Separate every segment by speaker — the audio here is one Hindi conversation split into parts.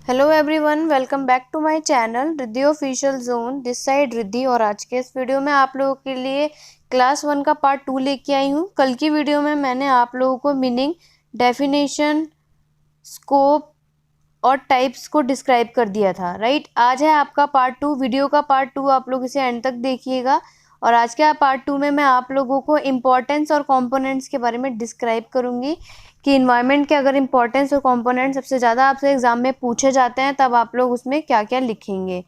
Speaker 1: Hello everyone, welcome back to my channel Riddhi official zone. This side Riddhi. और आज के इस वीडियो में आप लोगों के लिए क्लास 1 का पार्ट 2 लेके आई हूँ। कल की वीडियो में मैंने आप लोगों को मीनिंग, डेफिनेशन, स्कोप और टाइप्स को डिस्क्राइब कर दिया था, राइट। आज है आपका पार्ट 2। वीडियो का पार्ट 2 आप लोग इसे एंड तक देखिएगा। और आज के पार्ट 2 में मैं आप लोगों को इम्पोर्टेंस और कंपोनेंट्स के बारे में डिस्क्राइब करूंगी कि इन्वायरमेंट के अगर इम्पोर्टेंस और कंपोनेंट सबसे ज़्यादा आपसे एग्जाम में पूछे जाते हैं तब आप लोग उसमें क्या क्या लिखेंगे।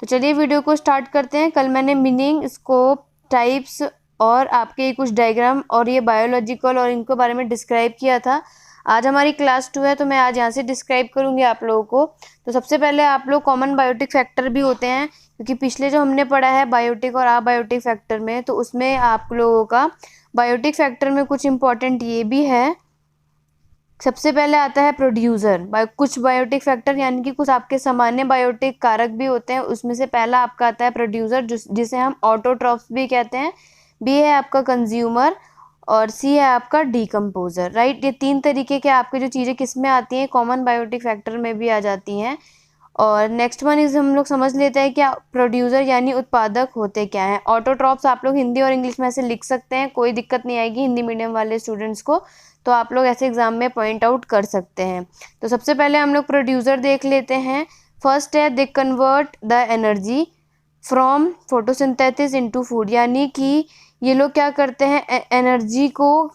Speaker 1: तो चलिए वीडियो को स्टार्ट करते हैं। कल मैंने मीनिंग, स्कोप, टाइप्स और आपके कुछ डायग्राम और ये बायोलॉजिकल और इनके बारे में डिस्क्राइब किया था। आज हमारी क्लास 2 है तो मैं आज यहाँ से डिस्क्राइब करूँगी आप लोगों को। तो सबसे पहले आप लोग कॉमन बायोटिक फैक्टर भी होते हैं, क्योंकि पिछले जो हमने पढ़ा है बायोटिक और अबायोटिक फैक्टर में, तो उसमें आप लोगों का बायोटिक फैक्टर में कुछ इंपॉर्टेंट ये भी है। सबसे पहले आता है प्रोड्यूसर। कुछ बायोटिक फैक्टर यानी कि कुछ आपके सामान्य बायोटिक कारक भी होते हैं, उसमें से पहला आपका आता है प्रोड्यूसर, जिसे हम ऑटोट्रॉफ्स भी कहते हैं। बी है आपका कंज्यूमर और सी है आपका डीकम्पोजर, राइट। ये तीन तरीके के आपके जो चीज़ें किस में आती हैं, कॉमन बायोटिक फैक्टर में भी आ जाती हैं। और नेक्स्ट वन इज हम लोग समझ लेते हैं क्या प्रोड्यूसर यानी उत्पादक होते क्या हैं। ऑटोट्रॉफ्स आप लोग हिंदी और इंग्लिश में ऐसे लिख सकते हैं, कोई दिक्कत नहीं आएगी हिंदी मीडियम वाले स्टूडेंट्स को, तो आप लोग ऐसे एग्जाम में पॉइंट आउट कर सकते हैं। तो सबसे पहले हम लोग प्रोड्यूसर देख लेते हैं। फर्स्ट है they convert the energy from photosynthesis into food, यानी कि ये लोग क्या करते हैं, एनर्जी को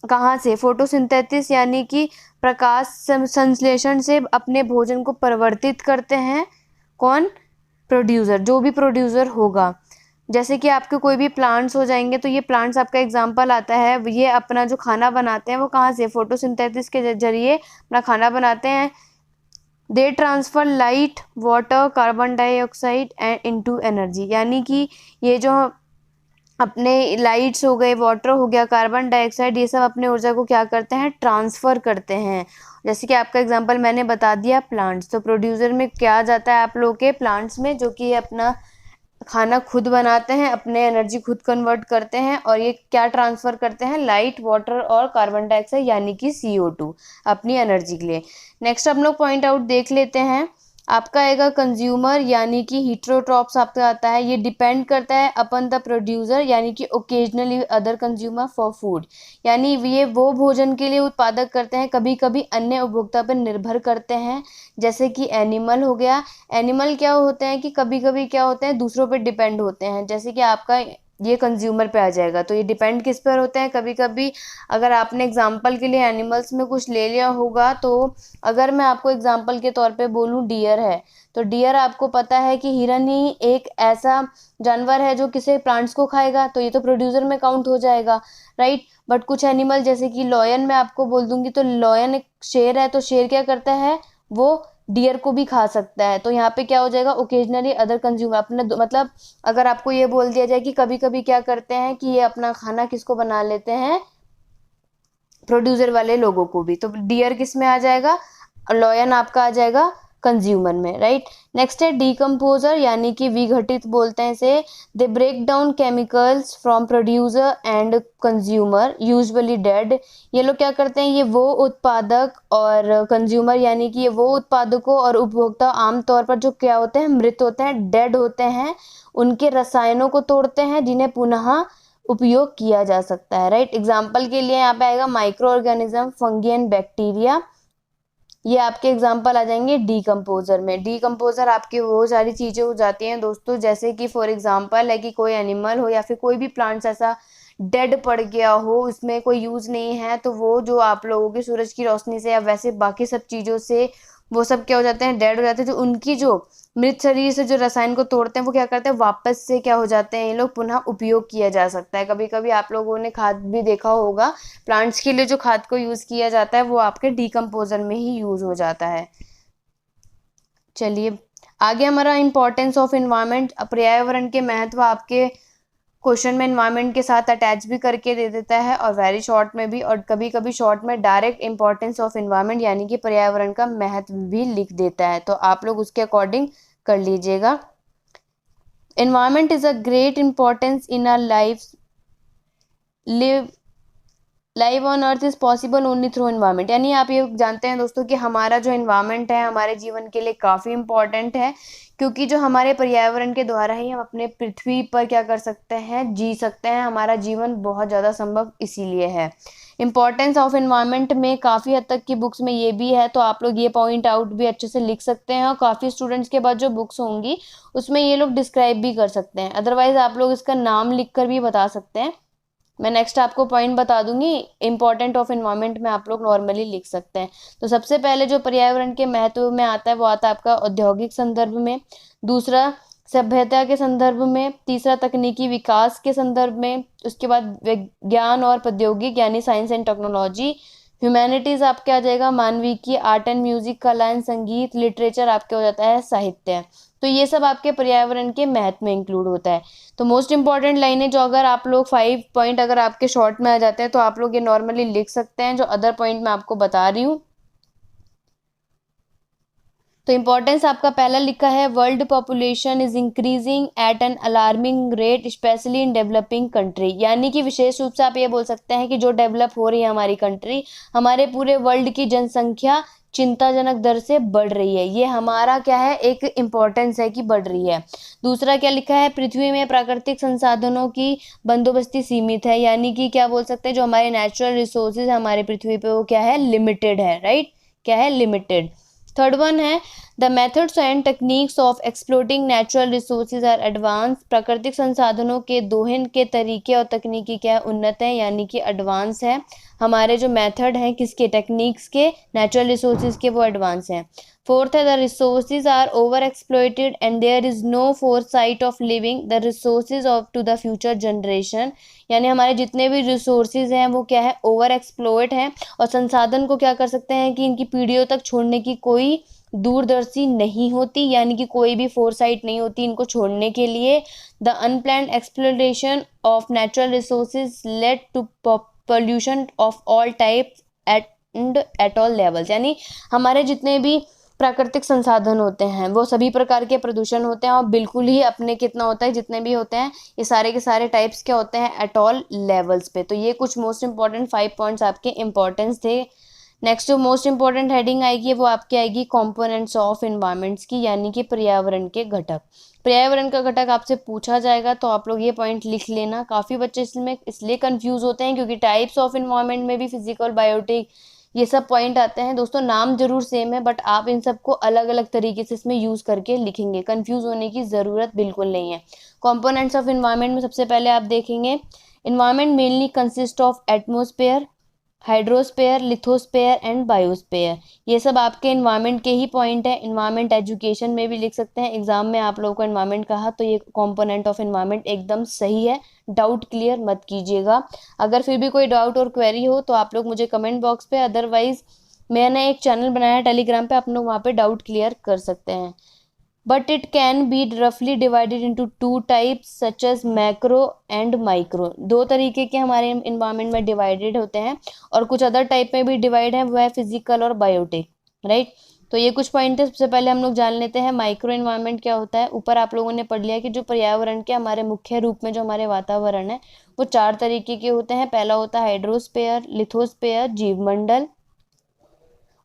Speaker 1: कहाँ से, फोटोसिंथेसिस यानी कि प्रकाश संश्लेषण से अपने भोजन को परिवर्तित करते हैं। कौन? प्रोड्यूसर, जो भी प्रोड्यूसर होगा। जैसे कि आपके कोई भी प्लांट्स हो जाएंगे, तो ये प्लांट्स आपका एग्जांपल आता है। ये अपना जो खाना बनाते हैं वो कहाँ से, फोटोसिंथेसिस के जरिए अपना खाना बनाते हैं। They transfer light, water, carbon dioxide and into energy, यानी कि ये जो अपने लाइट्स हो गए, वाटर हो गया, कार्बन डाइऑक्साइड, ये सब अपने ऊर्जा को क्या करते हैं, ट्रांसफ़र करते हैं। जैसे कि आपका एग्जांपल मैंने बता दिया प्लांट्स, तो प्रोड्यूसर में क्या जाता है आप लोग के प्लांट्स में, जो कि अपना खाना खुद बनाते हैं, अपने एनर्जी खुद कन्वर्ट करते हैं, और ये क्या ट्रांसफ़र करते हैं, लाइट, वाटर और कार्बन डाइऑक्साइड यानी कि CO2 अपनी एनर्जी के लिए। नेक्स्ट हम लोग पॉइंट आउट देख लेते हैं। आपका आएगा कंज्यूमर, यानी कि हीट्रोट्रॉप्स आपका आता है। ये डिपेंड करता है अपन द प्रोड्यूसर, यानी कि occasionally other consumer for food, यानी ये वो भोजन के लिए उत्पादक करते हैं, कभी कभी अन्य उपभोक्ता पर निर्भर करते हैं। जैसे कि एनिमल हो गया। एनिमल क्या होते हैं कि कभी कभी क्या होते हैं, दूसरों पर डिपेंड होते हैं। जैसे कि आपका ये कंज्यूमर पे आ जाएगा, तो ये डिपेंड किस पर होते हैं, कभी कभी अगर आपने एग्जाम्पल के लिए एनिमल्स में कुछ ले लिया होगा, तो अगर मैं आपको एग्जाम्पल के तौर पे बोलूँ डियर है, तो डियर आपको पता है कि हिरन ही एक ऐसा जानवर है जो किसी प्लांट्स को खाएगा, तो ये तो प्रोड्यूसर में काउंट हो जाएगा, राइट। बट कुछ एनिमल जैसे कि लॉयन मैं आपको बोल दूंगी, तो लॉयन एक शेर है, तो शेर क्या करता है, वो डियर को भी खा सकता है। तो यहाँ पे क्या हो जाएगा, ओकेजनली अदर कंज्यूमर, अपने मतलब अगर आपको ये बोल दिया जाए कि कभी कभी क्या करते हैं कि ये अपना खाना किसको बना लेते हैं, प्रोड्यूसर वाले लोगों को भी, तो डियर किस में आ जाएगा, लॉयन आपका आ जाएगा कंज्यूमर में, राइट। नेक्स्ट है डीकम्पोजर, यानी कि विघटित बोलते हैं इसे। They break down chemicals from producer and consumer usually dead. ये लोग क्या करते हैं, ये वो उत्पादक और कंज्यूमर, यानी कि ये वो उत्पादकों और उपभोक्ता आमतौर पर जो क्या होते हैं, मृत होते हैं, डेड होते हैं, उनके रसायनों को तोड़ते हैं जिन्हें पुनः उपयोग किया जा सकता है, राइट। एग्जाम्पल के लिए यहाँ पे आएगा micro organism, fungi and bacteria, ये आपके एग्जाम्पल आ जाएंगे डीकम्पोजर में। डीकम्पोजर आपकी वो सारी चीज़ें हो जाती हैं दोस्तों, जैसे कि फॉर एग्जाम्पल है कि कोई एनिमल हो या फिर कोई भी प्लांट्स ऐसा डेड पड़ गया हो, उसमें कोई यूज़ नहीं है, तो वो जो आप लोगों की सूरज की रोशनी से या वैसे बाकी सब चीज़ों से वो सब क्या हो जाते हैं, डेड हो जाते हैं। तो उनकी जो मृत शरीर से जो रसायन को तोड़ते हैं वो क्या करते हैं, वापस से क्या हो जाते हैं, ये लोग पुनः उपयोग किया जा सकता है। कभी कभी आप लोगों ने खाद भी देखा होगा, प्लांट्स के लिए जो खाद को यूज़ किया जाता है वो आपके डीकम्पोजर में ही यूज़ हो जाता है। चलिए आगे हमारा इंपॉर्टेंस ऑफ इन्वायरमेंट, पर्यावरण के महत्व आपके क्वेश्चन में इन्वायरमेंट के साथ अटैच भी करके दे देता है, और वेरी शॉर्ट में भी, और कभी कभी शॉर्ट में डायरेक्ट इंपॉर्टेंस ऑफ इन्वायरमेंट यानी कि पर्यावरण का महत्व भी लिख देता है, तो आप लोग उसके अकॉर्डिंग कर लीजिएगा। Environment is a great importance in our life, live live on earth is possible only through environment. यानी आप ये जानते हैं दोस्तों कि हमारा जो एनवायरनमेंट है हमारे जीवन के लिए काफ़ी इंपॉर्टेंट है, क्योंकि जो हमारे पर्यावरण के द्वारा ही हम अपने पृथ्वी पर क्या कर सकते हैं, जी सकते हैं। हमारा जीवन बहुत ज़्यादा संभव इसीलिए है। इंपॉर्टेंस ऑफ एनवायरनमेंट में काफ़ी हद तक की बुक्स में ये भी है, तो आप लोग ये पॉइंट आउट भी अच्छे से लिख सकते हैं, और काफ़ी स्टूडेंट्स के पास जो बुक्स होंगी उसमें ये लोग डिस्क्राइब भी कर सकते हैं। अदरवाइज आप लोग इसका नाम लिख कर भी बता सकते हैं। मैं नेक्स्ट आपको पॉइंट बता दूंगी, इंपॉर्टेंट ऑफ एनवायरनमेंट में आप लोग नॉर्मली लिख सकते हैं। तो सबसे पहले जो पर्यावरण के महत्व में आता है वो आता है आपका औद्योगिक संदर्भ में, दूसरा सभ्यता के संदर्भ में, तीसरा तकनीकी विकास के संदर्भ में, उसके बाद विज्ञान और प्रौद्योगिक यानी साइंस एंड टेक्नोलॉजी, ह्यूमैनिटीज आपके आ जाएगा मानवीय की, आर्ट एंड म्यूजिक, कला एंड संगीत, लिटरेचर आपके हो जाता है साहित्य। तो ये सब आपके पर्यावरण के महत्व में इंक्लूड होता है। तो मोस्ट इंपॉर्टेंट लाइनें जो अगर आप लोग 5 पॉइंट अगर आपके शॉर्ट में आ जाते हैं तो आप लोग ये नॉर्मली लिख सकते हैं, जो अदर पॉइंट मैं आपको बता रही हूँ। तो इंपॉर्टेंस आपका पहला लिखा है, world population is increasing at an alarming rate specially in developing country. यानी कि विशेष रूप से आप ये बोल सकते हैं कि जो डेवलप हो रही है हमारी कंट्री, हमारे पूरे वर्ल्ड की जनसंख्या चिंताजनक दर से बढ़ रही है। ये हमारा क्या है, एक इम्पोर्टेंस है कि बढ़ रही है। दूसरा क्या लिखा है, पृथ्वी में प्राकृतिक संसाधनों की बंदोबस्ती सीमित है। यानी कि क्या बोल सकते हैं, जो हमारे नेचुरल रिसोर्सेज हमारे पृथ्वी पे वो क्या है, लिमिटेड है। राइट, क्या है, लिमिटेड। थर्ड वन है, the methods and techniques of exploiting natural resources are advance. प्राकृतिक संसाधनों के दोहन के तरीके और तकनीकी क्या है, उन्नत है, यानी कि एडवांस है। हमारे जो मेथड हैं किसके, टेक्निक्स के, नेचुरल रिसोर्सेज के, वो एडवांस हैं। फोर्थ है, the resources are over exploited and there is no foresight of living the resources of to the future generation. यानी हमारे जितने भी रिसोर्सेज हैं वो क्या है, ओवर एक्सप्लॉइट हैं, और संसाधन को क्या कर सकते हैं कि इनकी पीढ़ियों तक छोड़ने की कोई दूरदर्शी नहीं होती, यानी कि कोई भी फोरसाइट नहीं होती इनको छोड़ने के लिए। The unplanned exploration of natural resources led to pollution of all types at all levels. यानी हमारे जितने भी प्राकृतिक संसाधन होते हैं वो सभी प्रकार के प्रदूषण होते हैं, और बिल्कुल ही अपने कितना होता है, जितने भी होते हैं ये सारे के सारे टाइप्स क्या होते हैं, एट ऑल लेवल्स पे। तो ये कुछ मोस्ट इंपॉर्टेंट 5 पॉइंट्स आपके इंपॉर्टेंस थे। नेक्स्ट जो मोस्ट इंपॉर्टेंट हेडिंग आएगी वो आपकी आएगी कंपोनेंट्स ऑफ एनवायरमेंट्स की, यानी कि पर्यावरण के घटक। पर्यावरण का घटक आपसे पूछा जाएगा तो आप लोग ये पॉइंट लिख लेना। काफ़ी बच्चे इसमें इसलिए कंफ्यूज होते हैं क्योंकि टाइप्स ऑफ एनवायरमेंट में भी फिजिकल, बायोटिक, ये सब पॉइंट आते हैं। दोस्तों नाम जरूर सेम है बट आप इन सबको अलग अलग तरीके से इसमें यूज करके लिखेंगे, कंफ्यूज होने की ज़रूरत बिल्कुल नहीं है। कंपोनेंट्स ऑफ एनवायरमेंट में सबसे पहले आप देखेंगे, environment mainly consist of atmosphere, hydrosphere, lithosphere and biosphere. ये सब आपके एनवायरनमेंट के ही पॉइंट है। एनवायरनमेंट एजुकेशन में भी लिख सकते हैं, एग्जाम में आप लोगों को एनवायरनमेंट कहा तो ये कंपोनेंट ऑफ एनवायरनमेंट एकदम सही है। डाउट क्लियर मत कीजिएगा। अगर फिर भी कोई डाउट और क्वेरी हो तो आप लोग मुझे कमेंट बॉक्स पे, अदरवाइज मैंने एक चैनल बनाया है टेलीग्राम पे, आप लोग वहाँ पे डाउट क्लियर कर सकते हैं। but it can be roughly divided into two types such as macro and micro। दो तरीके के हमारे इन्वायरमेंट में डिवाइडेड होते हैं, और कुछ अदर टाइप में भी डिवाइड है, वो है फिजिकल और बायोटिक। राइट, तो ये कुछ पॉइंट है। सबसे पहले हम लोग जान लेते हैं माइक्रो एनवायरनमेंट क्या होता है। ऊपर आप लोगों ने पढ़ लिया कि जो पर्यावरण के हमारे मुख्य रूप में जो हमारे वातावरण है वो 4 तरीके के होते हैं। पहला होता है हाइड्रोस्फेयर, लिथोस्फेयर, जीवमंडल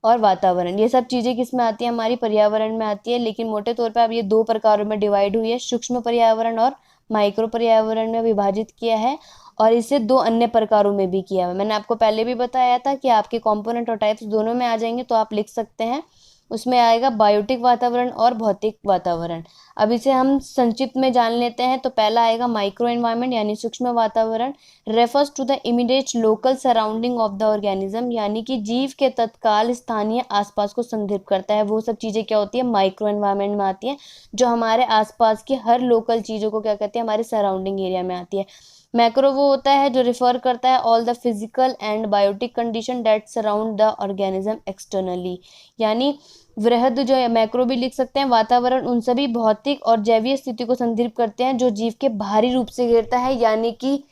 Speaker 1: और वातावरण। ये सब चीज़ें किस में आती है, हमारी पर्यावरण में आती है, लेकिन मोटे तौर पे अब ये 2 प्रकारों में डिवाइड हुई है, सूक्ष्म पर्यावरण और माइक्रो पर्यावरण में विभाजित किया है, और इसे 2 अन्य प्रकारों में भी किया है। मैंने आपको पहले भी बताया था कि आपके कंपोनेंट और टाइप्स दोनों में आ जाएंगे, तो आप लिख सकते हैं। उसमें आएगा बायोटिक वातावरण और भौतिक वातावरण। अब इसे हम संक्षिप्त में जान लेते हैं। तो पहला आएगा माइक्रो एनवायरनमेंट यानी सूक्ष्म वातावरण, refers to the immediate local surrounding of the organism, यानी कि जीव के तत्काल स्थानीय आसपास को संदर्भित करता है। वो सब चीज़ें क्या होती है, माइक्रो एनवायरनमेंट में आती हैं, जो हमारे आसपास की हर लोकल चीज़ों को क्या कहते हैं, हमारे सराउंडिंग एरिया में आती है। मैक्रो वो होता है जो रिफर करता है all the physical and biotic condition that surround the organism externally, यानी वृहद जो है मैक्रो भी लिख सकते हैं। वातावरण उन सभी भौतिक और जैवीय स्थिति को संदर्भित करते हैं जो जीव के बाहरी रूप से गिरता है, यानी कि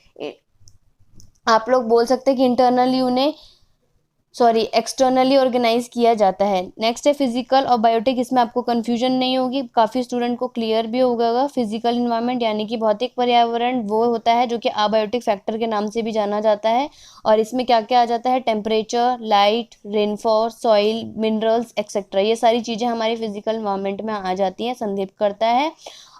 Speaker 1: आप लोग बोल सकते हैं कि इंटरनली उन्हें एक्सटर्नली ऑर्गेनाइज किया जाता है। नेक्स्ट है फिजिकल और बायोटिक, इसमें आपको कंफ्यूजन नहीं होगी, काफ़ी स्टूडेंट को क्लियर भी होगा। फिजिकल इन्वायरमेंट यानी कि भौतिक पर्यावरण वो होता है जो कि अबायोटिक फैक्टर के नाम से भी जाना जाता है। और इसमें क्या क्या आ जाता है, temperature, light, rainfall, soil, minerals etcetera, ये सारी चीज़ें हमारी फिजिकल इन्वायरमेंट में आ जाती हैं, संदर्भित करता है।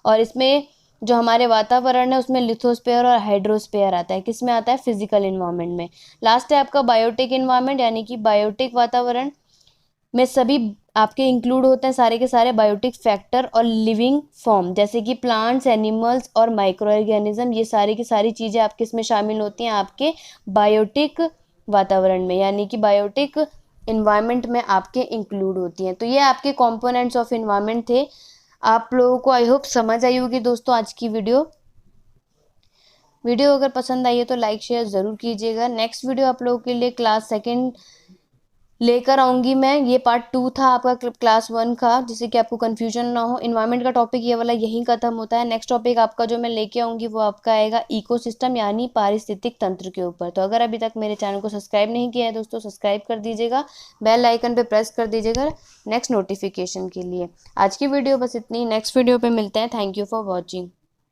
Speaker 1: और इसमें जो हमारे वातावरण है उसमें लिथोस्फीयर और हाइड्रोस्फीयर आता है, किस में आता है, फिजिकल इन्वायरमेंट में। लास्ट है आपका बायोटिक इन्वायरमेंट, यानी कि बायोटिक वातावरण में सभी आपके इंक्लूड होते हैं सारे के सारे बायोटिक फैक्टर और लिविंग फॉर्म, जैसे कि प्लांट्स, एनिमल्स और माइक्रो ऑर्गेनिज्म, ये सारी की सारी चीज़ें आपके इसमें शामिल होती हैं आपके बायोटिक वातावरण में, यानी कि बायोटिक इन्वायरमेंट में आपके इंक्लूड होती हैं। तो ये आपके कंपोनेंट्स ऑफ इन्वायरमेंट थे। आप लोगों को आई होप समझ आई होगी दोस्तों आज की वीडियो अगर पसंद आई है तो लाइक शेयर ज़रूर कीजिएगा। नेक्स्ट वीडियो आप लोगों के लिए क्लास सेकंड लेकर आऊँगी मैं। ये पार्ट 2 था आपका क्लास 1 का, जिससे कि आपको कन्फ्यूजन ना हो। इन्वायरमेंट का टॉपिक ये वाला यहीं ख़त्म होता है। नेक्स्ट टॉपिक आपका जो मैं लेके आऊँगी वो आपका आएगा इकोसिस्टम यानी पारिस्थितिक तंत्र के ऊपर। तो अगर अभी तक मेरे चैनल को सब्सक्राइब नहीं किया है दोस्तों, सब्सक्राइब कर दीजिएगा, बेल आइकन पर प्रेस कर दीजिएगा नेक्स्ट नोटिफिकेशन के लिए। आज की वीडियो बस इतनी, नेक्स्ट वीडियो पर मिलते हैं। Thank you for watching.